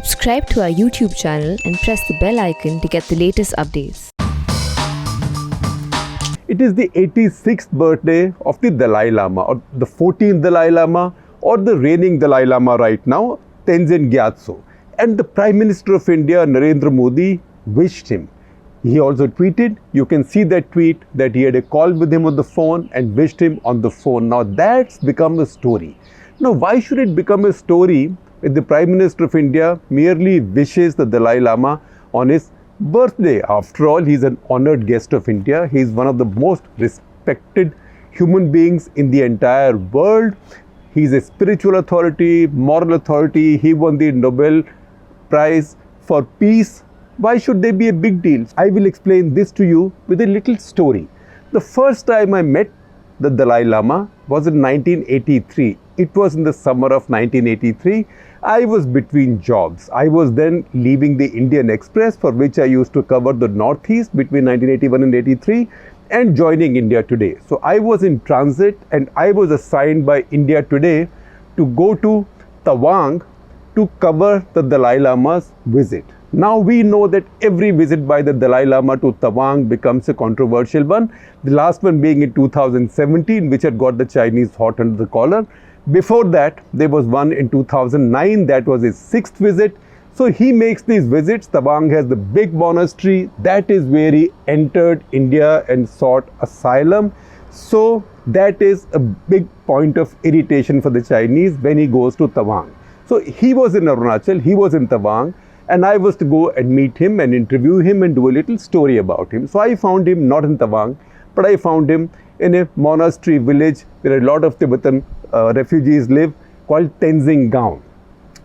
Subscribe to our YouTube channel and press the bell icon to get the latest updates. It is the 86th birthday of the Dalai Lama, or the 14th Dalai Lama, or the reigning Dalai Lama right now, Tenzin Gyatso. And the Prime Minister of India, Narendra Modi, wished him. He also tweeted, you can see that tweet, that he had a call with him on the phone and wished him on the phone. Now that's become a story. Now why should it become a story if the Prime Minister of India merely wishes the Dalai Lama on his birthday? After all, he's an honored guest of India. He's one of the most respected human beings in the entire world. He's a spiritual authority, moral authority. He won the Nobel Prize for Peace. Why should there be a big deal? I will explain this to you with a little story. The first time I met the Dalai Lama was in 1983. It was in the summer of 1983. I was between jobs. I was then leaving the Indian Express, for which I used to cover the Northeast between 1981 and 83, and joining India Today. So I was in transit and I was assigned by India Today to go to Tawang to cover the Dalai Lama's visit. Now we know that every visit by the Dalai Lama to Tawang becomes a controversial one. The last one being in 2017, which had got the Chinese hot under the collar. Before that, there was one in 2009. That was his 6th visit. So he makes these visits. Tawang has the big monastery. That is where he entered India and sought asylum. So that is a big point of irritation for the Chinese when he goes to Tawang. So he was in Arunachal, he was in Tawang, and I was to go and meet him and interview him and do a little story about him. So I found him not in Tawang, but I found him in a monastery village where a lot of Tibetan refugees live, called Tenzing Gaon,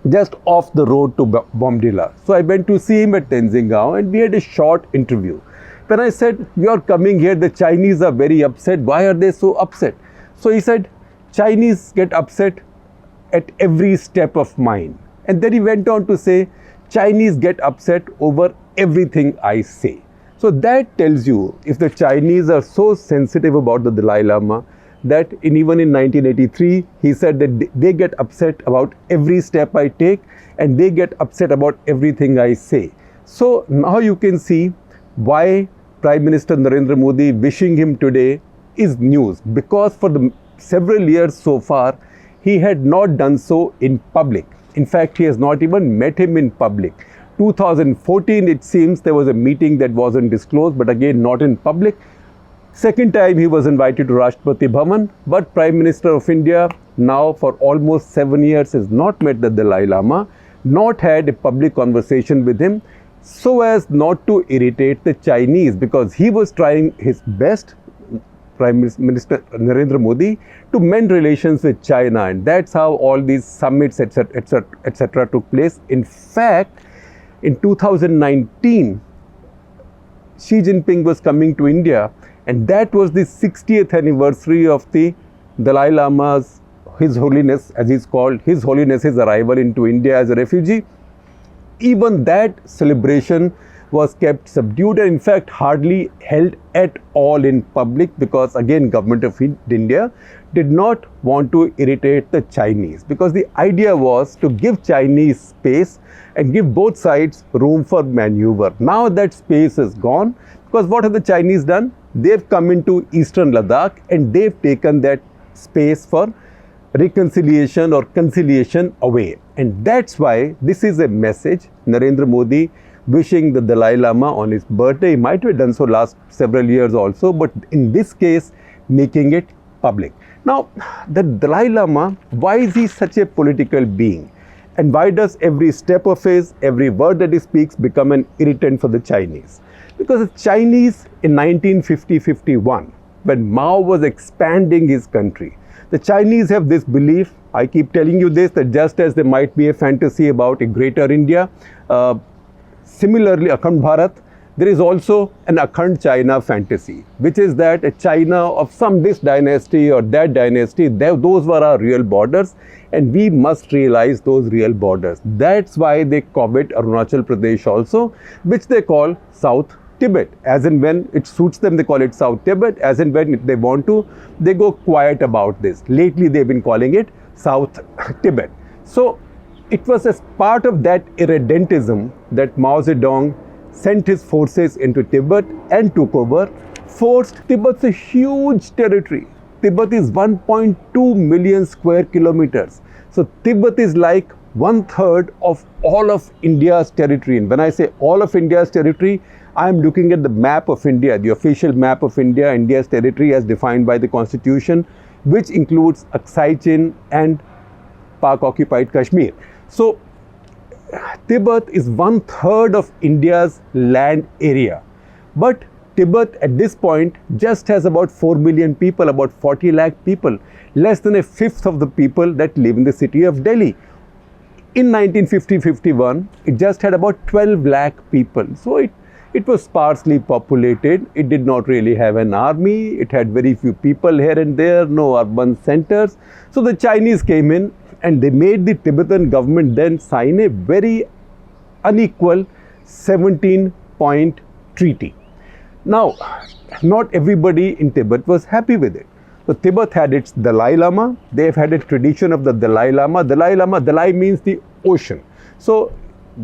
just off the road to Bomdila. So I went to see him at Tenzing Gaon and we had a short interview. When I said, you are coming here, the Chinese are very upset. Why are they so upset? So he said, Chinese get upset at every step of mine. And then he went on to say, Chinese get upset over everything I say. So that tells you, if the Chinese are so sensitive about the Dalai Lama, that even in 1983, he said that they get upset about every step I take and they get upset about everything I say. So now you can see why Prime Minister Narendra Modi wishing him today is news. Because for the several years so far, he had not done so in public. In fact, he has not even met him in public. 2014, it seems there was a meeting that wasn't disclosed, but again, not in public. Second time, he was invited to Rashtrapati Bhavan, but Prime Minister of India now for almost 7 years has not met the Dalai Lama, not had a public conversation with him, so as not to irritate the Chinese, because he was trying his best, Prime Minister Narendra Modi, to mend relations with China, and that's how all these summits, etc., took place. In fact, in 2019, Xi Jinping was coming to India, and that was the 60th anniversary of the Dalai Lama's, His Holiness, as he's called, His Holiness, his arrival into India as a refugee. Even that celebration was kept subdued and in fact hardly held at all in public, because again government of India did not want to irritate the Chinese, because the idea was to give Chinese space and give both sides room for maneuver. Now that space is gone, because what have the Chinese done? They've come into eastern Ladakh and they've taken that space for reconciliation or conciliation away. And that's why this is a message Narendra Modi wishing the Dalai Lama on his birthday. He might have done so last several years also, but in this case, making it public. Now, the Dalai Lama, why is he such a political being? And why does every step of his, every word that he speaks become an irritant for the Chinese? Because the Chinese in 1950-51, when Mao was expanding his country, the Chinese have this belief, I keep telling you this, that just as there might be a fantasy about a greater India, similarly, Akhand Bharat, there is also an Akhand China fantasy, which is that a China of some this dynasty or that dynasty, those were our real borders, and we must realize those real borders. That's why they covet Arunachal Pradesh also, which they call South Tibet. As and when it suits them, they call it South Tibet. As and when they want to, they go quiet about this. Lately, they've been calling it South Tibet. So it was as part of that irredentism that Mao Zedong sent his forces into Tibet and took over, forced Tibet's a huge territory. Tibet is 1.2 million square kilometers. So Tibet is like 1/3 of all of India's territory. And when I say all of India's territory, I am looking at the map of India, the official map of India, India's territory as defined by the Constitution, which includes Aksai Chin and Pak-occupied Kashmir. So Tibet is 1/3 of India's land area. But Tibet at this point just has about 4 million people, about 40 lakh people, less than a fifth of the people that live in the city of Delhi. In 1950-51, it just had about 12 lakh people. So it was sparsely populated. It did not really have an army. It had very few people here and there, no urban centers. So the Chinese came in and they made the Tibetan government then sign a very unequal 17-point treaty. Now, not everybody in Tibet was happy with it. So Tibet had its Dalai Lama. They've had a tradition of the Dalai Lama. Dalai means the ocean. So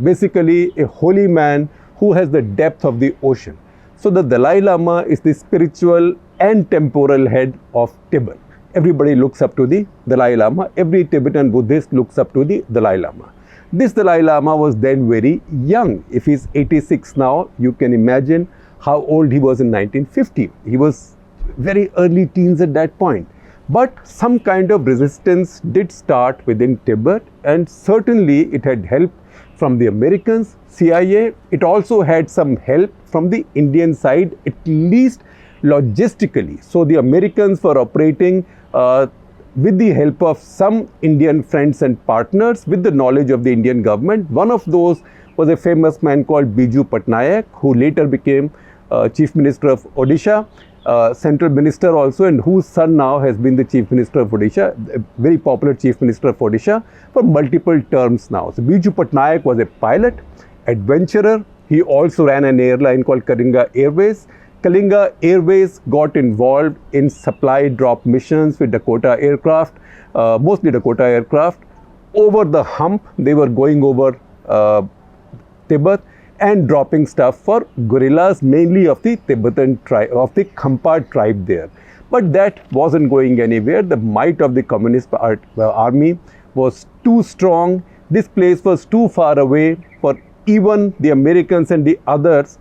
basically a holy man who has the depth of the ocean. So the Dalai Lama is the spiritual and temporal head of Tibet. Everybody looks up to the Dalai Lama. Every Tibetan Buddhist looks up to the Dalai Lama. This Dalai Lama was then very young. If he's 86 now, you can imagine how old he was in 1950. He was very early teens at that point. But some kind of resistance did start within Tibet, and certainly it had help from the Americans, CIA. It also had some help from the Indian side, at least logistically. So the Americans were operating with the help of some Indian friends and partners with the knowledge of the Indian government. One of those was a famous man called Biju Patnaik, who later became Chief Minister of Odisha, Central Minister also, and whose son now has been the Chief Minister of Odisha, a very popular Chief Minister of Odisha for multiple terms now. So Biju Patnaik was a pilot, adventurer. He also ran an airline called Kalinga Airways. Kalinga Airways got involved in supply drop missions with Dakota aircraft, mostly Dakota aircraft. Over the hump, they were going over Tibet and dropping stuff for guerrillas, mainly of the Tibetan tribe, of the Khampa tribe there. But that wasn't going anywhere. The might of the Communist army was too strong. This place was too far away for even the Americans and the others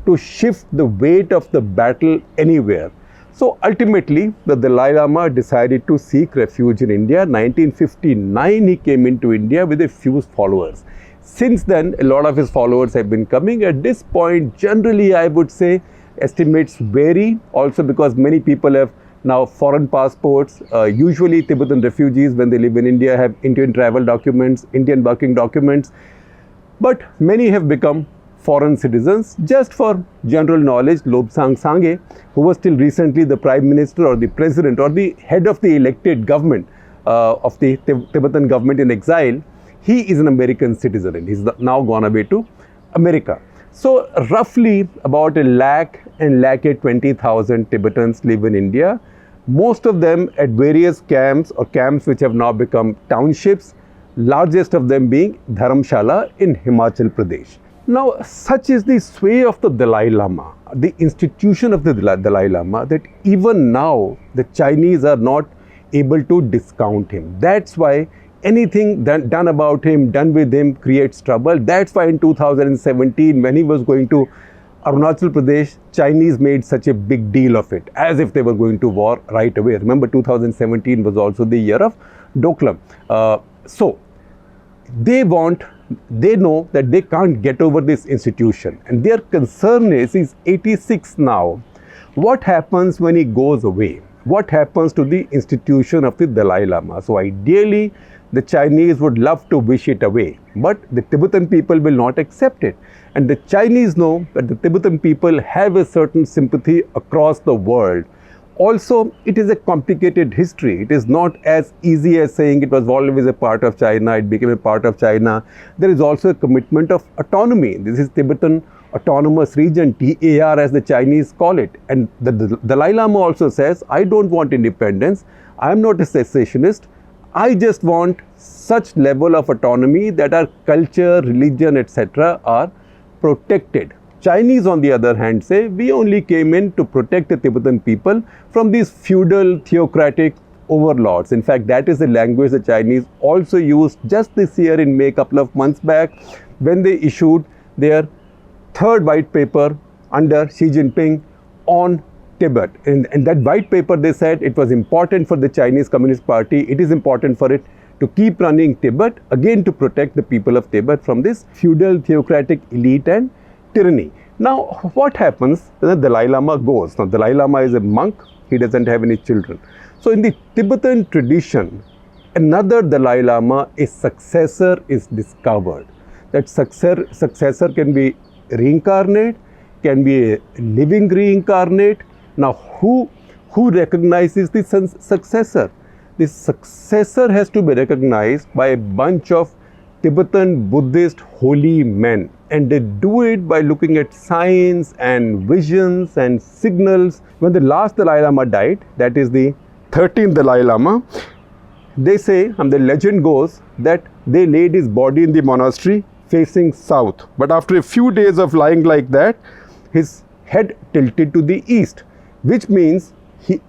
to shift the weight of the battle anywhere. So ultimately, the Dalai Lama decided to seek refuge in India. 1959, he came into India with a few followers. Since then, a lot of his followers have been coming. At this point, generally, I would say estimates vary, also because many people have now foreign passports. Usually, Tibetan refugees, when they live in India, have Indian travel documents, Indian working documents. But many have become foreign citizens. Just for general knowledge, Lobsang Sangye, who was till recently the Prime Minister or the President or the head of the elected government of the Tibetan government in exile, he is an American citizen and he's now gone away to America. So roughly about 1,20,000 Tibetans live in India. Most of them at various camps or camps which have now become townships, largest of them being Dharamshala in Himachal Pradesh. Now, such is the sway of the Dalai Lama, the institution of the Dalai Lama, that even now the Chinese are not able to discount him. That's why anything done about him, done with him, creates trouble. That's why in 2017, when he was going to Arunachal Pradesh, Chinese made such a big deal of it, as if they were going to war right away. Remember, 2017 was also the year of Doklam. So, they know that they can't get over this institution. And their concern is, he's 86 now. What happens when he goes away? What happens to the institution of the Dalai Lama? So ideally, the Chinese would love to wish it away, but the Tibetan people will not accept it. And the Chinese know that the Tibetan people have a certain sympathy across the world. Also, it is a complicated history. It is not as easy as saying it was always a part of China, it became a part of China. There is also a commitment of autonomy. This is Tibetan Autonomous Region, TAR as the Chinese call it. And the Dalai Lama also says, I don't want independence. I am not a secessionist. I just want such level of autonomy that our culture, religion, etc. are protected. Chinese, on the other hand, say we only came in to protect the Tibetan people from these feudal, theocratic overlords. In fact, that is the language the Chinese also used just this year in May, a couple of months back, when they issued their third white paper under Xi Jinping on Tibet. In that white paper, they said it was important for the Chinese Communist Party, it is important for it to keep running Tibet, again to protect the people of Tibet from this feudal, theocratic elite and tyranny. Now, what happens when the Dalai Lama goes? Now, Dalai Lama is a monk, he doesn't have any children. So, in the Tibetan tradition, another Dalai Lama, a successor is discovered. That successor can be reincarnate, can be a living reincarnate. Now, who recognizes the successor? The successor has to be recognized by a bunch of Tibetan Buddhist holy men, and they do it by looking at signs and visions and signals. When the last Dalai Lama died, that is the 13th Dalai Lama, they say, and the legend goes, that they laid his body in the monastery facing south. But after a few days of lying like that, his head tilted to the east, which means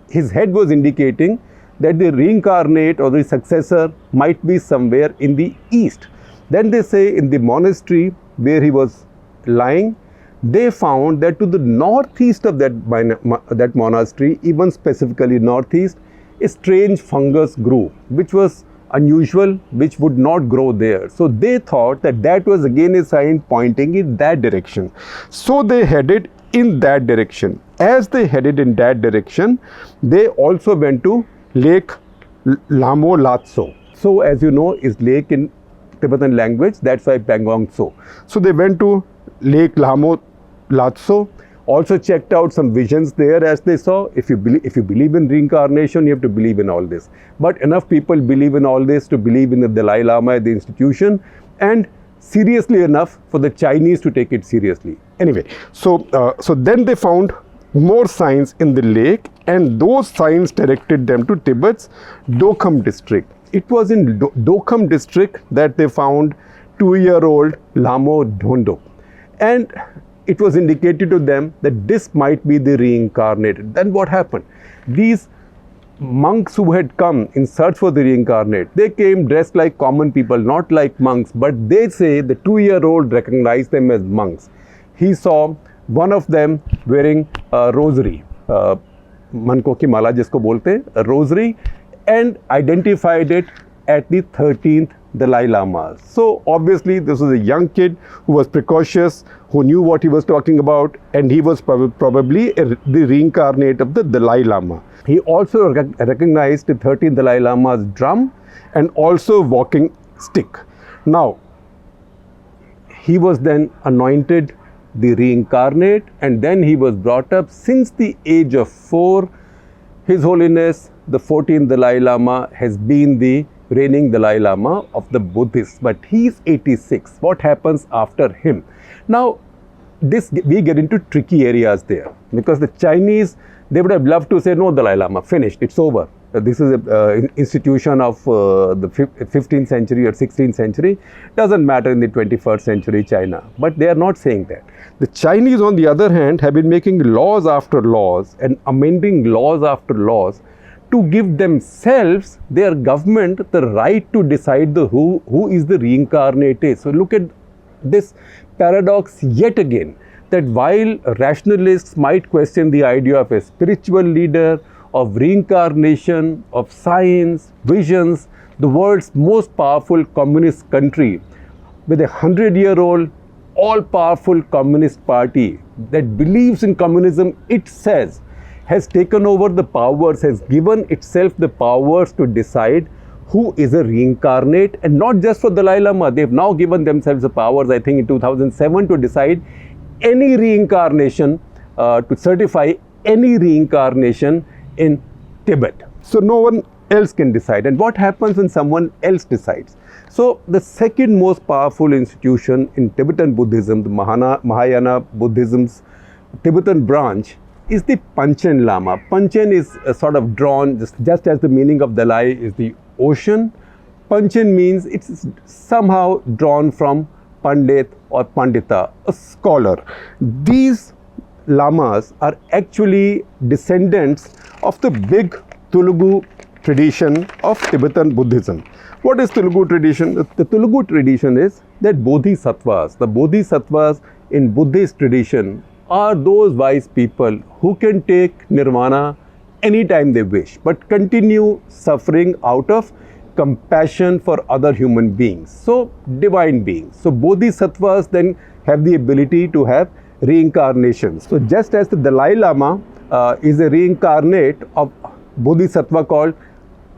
his head was indicating that the reincarnate or the successor might be somewhere in the east. Then they say in the monastery where he was lying, they found that to the northeast of that monastery, even specifically northeast, a strange fungus grew, which was unusual, which would not grow there. So they thought that that was again a sign pointing in that direction. So they headed in that direction. As they headed in that direction, they also went to Lake Lamo Latso. So, as you know, is lake in Tibetan language, that's why Pangong Tso. So they went to Lake Lamo Latso, also checked out some visions there as they saw. If you believe in reincarnation, you have to believe in all this. But enough people believe in all this to believe in the Dalai Lama, the institution, and seriously enough for the Chinese to take it seriously. Anyway, so then they found more signs in the lake, and those signs directed them to Tibet's Dokham district. It was in Dokham district that they found 2-year-old Lamo Dhondo, and it was indicated to them that this might be the reincarnated. Then what happened? These monks who had come in search for the reincarnate, they came dressed like common people, not like monks, but they say the 2-year-old recognized them as monks. He saw one of them wearing a rosary, manko ki mala jisko bolte, a rosary, and identified it at the 13th Dalai Lama. So obviously this was a young kid who was precocious, who knew what he was talking about, and he was probably the reincarnate of the Dalai Lama. He also recognized the 13th Dalai Lama's drum and also walking stick. Now, he was then anointed the reincarnate, and then he was brought up since the age of 4. His Holiness, the 14th Dalai Lama, has been the reigning Dalai Lama of the Buddhists, but he is 86. What happens after him? Now, we get into tricky areas there, because the Chinese, they would have loved to say, no, Dalai Lama, finished, it's over. This is an institution of the 15th century or 16th century. Doesn't matter in the 21st century China. But they are not saying that. The Chinese, on the other hand, have been making laws after laws and amending laws after laws to give themselves, their government, the right to decide who is the reincarnate. So look at this paradox yet again, that while rationalists might question the idea of a spiritual leader, of reincarnation, of science, visions, the world's most powerful communist country with a 100-year-old all-powerful communist party that believes in communism, it says, has taken over the powers, has given itself the powers to decide who is a reincarnate, and not just for Dalai Lama. They've now given themselves the powers, I think in 2007, to decide any reincarnation, to certify any reincarnation in Tibet. So no one else can decide. And what happens when someone else decides? So the second most powerful institution in Tibetan Buddhism, the Mahayana Buddhism's Tibetan branch, is the Panchen Lama. Panchen is sort of drawn, just as the meaning of Dalai is the ocean. Panchan means it's somehow drawn from Pandit or Pandita, a scholar. These lamas are actually descendants of the big Telugu tradition of Tibetan Buddhism. What is Telugu tradition? The Telugu tradition is that bodhisattvas, the bodhisattvas in Buddhist tradition are those wise people who can take nirvana anytime they wish, but continue suffering out of compassion for other human beings. So, divine beings. So, bodhisattvas then have the ability to have reincarnations. So, just as the Dalai Lama is a reincarnate of bodhisattva called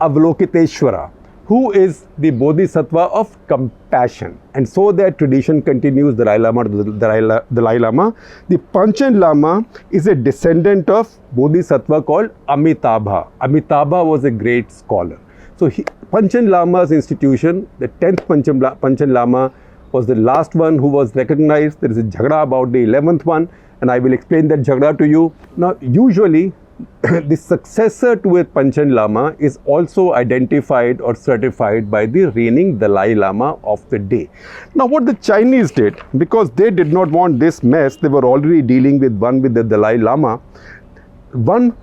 Avalokiteshvara, who is the bodhisattva of compassion. And so that tradition continues, Dalai Lama to Dalai Lama. The Panchan Lama is a descendant of bodhisattva called Amitabha. Amitabha was a great scholar. So Panchan Lama's institution, the 10th Panchan Lama, was the last one who was recognized. There is a jhagda about the 11th one, and I will explain that jhagda to you. Now, usually, the successor to a Panchan Lama is also identified or certified by the reigning Dalai Lama of the day. Now, what the Chinese did, because they did not want this mess, they were already dealing with the Dalai Lama. One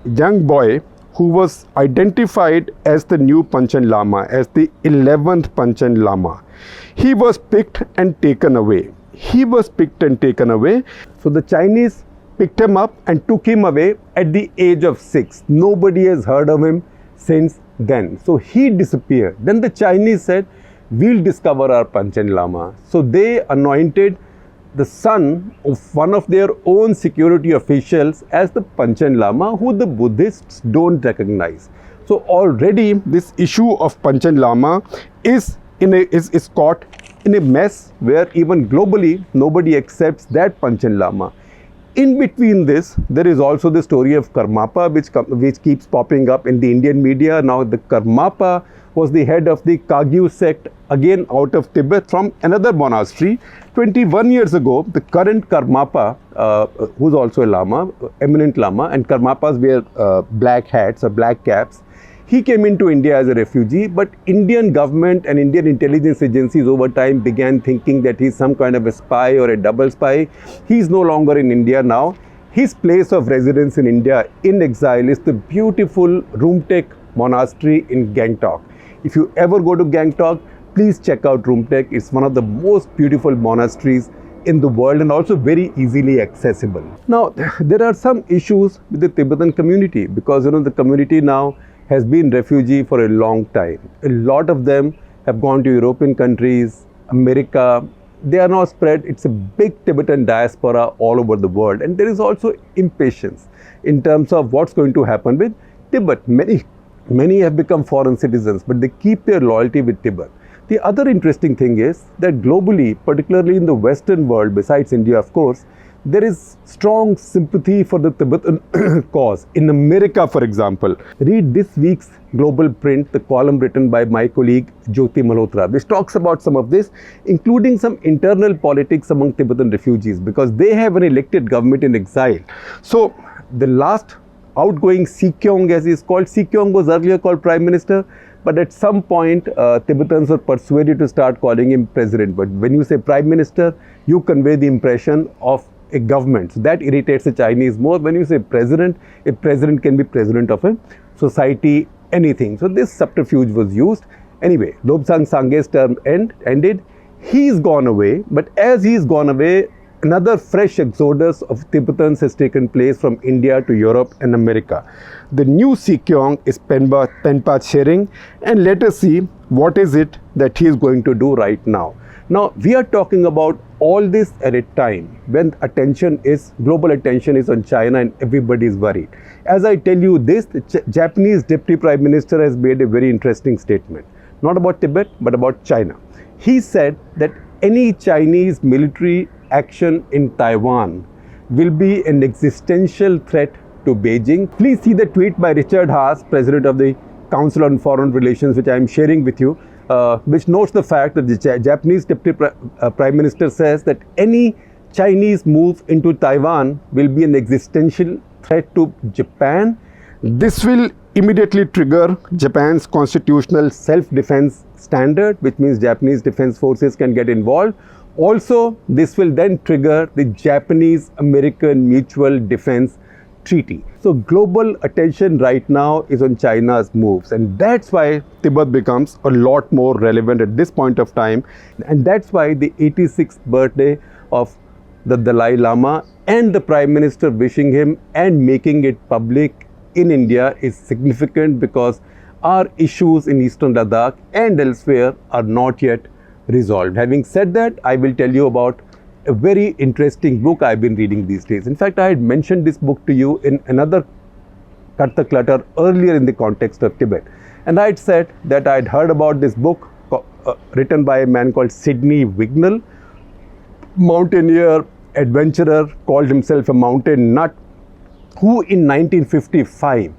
young boy who was identified as the new Panchan Lama, as the 11th Panchan Lama, he was picked and taken away. So the Chinese picked him up and took him away at the age of 6. Nobody has heard of him since then. So he disappeared. Then the Chinese said, we'll discover our Panchan Lama. So they anointed the son of one of their own security officials as the Panchan Lama, who the Buddhists don't recognize. So already this issue of Panchan Lama is caught in a mess where even globally nobody accepts that Panchan Lama. In between this, there is also the story of Karmapa, which keeps popping up in the Indian media. Now, the Karmapa was the head of the Kagyu sect, again out of Tibet, from another monastery. 21 years ago, the current Karmapa, who's also a Lama, eminent Lama, and Karmapas wear black hats or black caps. He came into India as a refugee, but Indian government and Indian intelligence agencies over time began thinking that he's some kind of a spy or a double spy. He's no longer in India now. His place of residence in India in exile is the beautiful Rumtek monastery in Gangtok. If you ever go to Gangtok, please check out Rumtek. It's one of the most beautiful monasteries in the world and also very easily accessible. Now, there are some issues with the Tibetan community because the community now has been refugee for a long time. A lot of them have gone to European countries, America. They are now spread. It's a big Tibetan diaspora all over the world. And there is also impatience in terms of what's going to happen with Tibet. Many have become foreign citizens, but they keep their loyalty with Tibet. The other interesting thing is that globally, particularly in the Western world, besides India, of course, there is strong sympathy for the Tibetan cause. In America, for example, read this week's global print, the column written by my colleague Jyoti Malhotra, which talks about some of this, including some internal politics among Tibetan refugees, because they have an elected government in exile. So, the last outgoing Sikyong, as he is called, Sikyong was earlier called Prime Minister, but at some point, Tibetans were persuaded to start calling him President. But when you say Prime Minister, you convey the impression of a government. So that irritates the Chinese more. When you say president, a president can be president of a society, anything. So this subterfuge was used. Anyway, Lobsang Sangye's term ended. He's gone away, but as he's gone away, another fresh exodus of Tibetans has taken place from India to Europe and America. The new Sikyong is Penpa Tsering, and let us see what is it that he is going to do right now. Now, we are talking about all this at a time when global attention is on China and everybody is worried. As I tell you this, the Japanese Deputy Prime Minister has made a very interesting statement, not about Tibet, but about China. He said that any Chinese military action in Taiwan will be an existential threat to Beijing. Please see the tweet by Richard Haas, President of the Council on Foreign Relations, which I am sharing with you, which notes the fact that the Japanese Deputy Prime Minister says that any Chinese move into Taiwan will be an existential threat to Japan. This will immediately trigger Japan's constitutional self-defense standard, which means Japanese defense forces can get involved. Also, this will then trigger the Japanese-American Mutual Defense Treaty. So global attention right now is on China's moves, and that's why Tibet becomes a lot more relevant at this point of time, and that's why the 86th birthday of the Dalai Lama and the Prime Minister wishing him and making it public in India is significant, because our issues in Eastern Ladakh and elsewhere are not yet resolved. Having said that, I will tell you about a very interesting book I've been reading these days. In fact, I had mentioned this book to you in another Cut the Clutter earlier in the context of Tibet. And I had said that I had heard about this book written by a man called Sidney Wignall, mountaineer, adventurer, called himself a mountain nut, who in 1955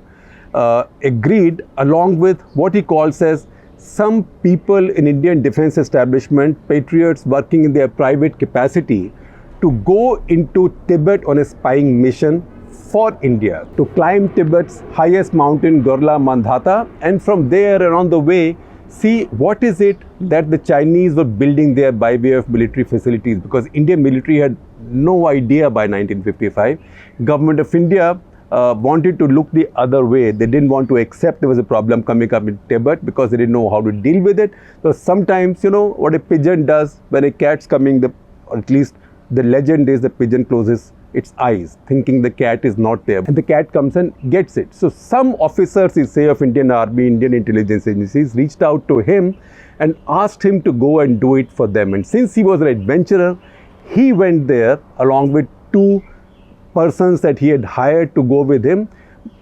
agreed, along with what he calls as some people in Indian defense establishment, patriots working in their private capacity, to go into Tibet on a spying mission for India, to climb Tibet's highest mountain, Gorla Mandhata, and from there and on the way, see what is it that the Chinese were building there by way of military facilities, because Indian military had no idea by 1955. Government of India wanted to look the other way. They didn't want to accept there was a problem coming up in Tibet because they didn't know how to deal with it. So sometimes, you know, what a pigeon does when a cat's coming, or at least the legend is the pigeon closes its eyes, thinking the cat is not there, and the cat comes and gets it. So some officers, say, of Indian Army, Indian intelligence agencies reached out to him and asked him to go and do it for them. And since he was an adventurer, he went there along with two persons that he had hired to go with him,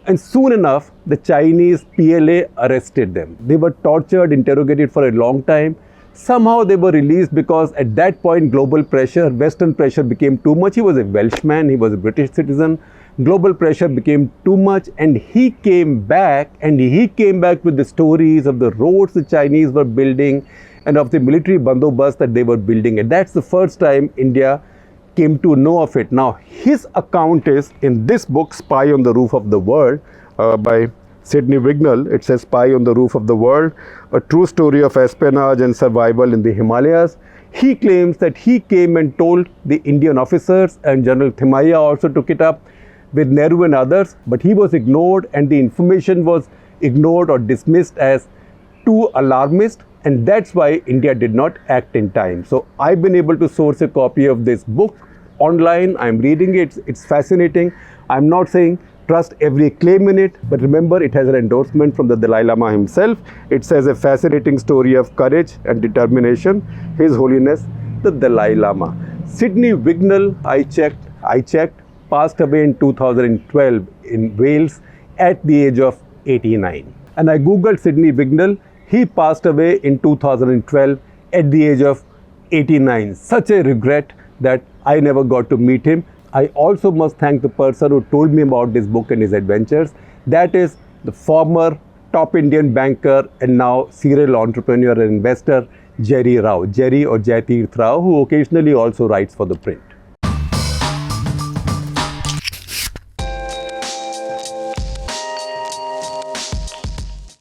and soon enough the Chinese PLA arrested them. They were tortured, interrogated for a long time. Somehow they were released, because at that point global pressure, Western pressure became too much. He was a Welshman, he was a British citizen. Global pressure became too much, and he came back, with the stories of the roads the Chinese were building and of the military bandobast that they were building. And that's the first time India came to know of it. Now, his account is in this book, Spy on the Roof of the World, by Sidney Wignall. It says Spy on the Roof of the World, a true story of espionage and survival in the Himalayas. He claims that he came and told the Indian officers, and General Thimaia also took it up with Nehru and others, but he was ignored, and the information was ignored or dismissed as too alarmist, and that's why India did not act in time. So I've been able to source a copy of this book online. I'm reading it. It's fascinating. I'm not saying trust every claim in it, but remember, it has an endorsement from the Dalai Lama himself. It says a fascinating story of courage and determination. His Holiness the Dalai Lama. Sidney Wignall, I checked, passed away in 2012 in Wales at the age of 89. And I googled Sidney Wignall. He passed away in 2012 at the age of 89. Such a regret that I never got to meet him. I also must thank the person who told me about this book and his adventures. That is the former top Indian banker and now serial entrepreneur and investor, Jerry Rao, Jerry or Jaitirth Rao, who occasionally also writes for the print.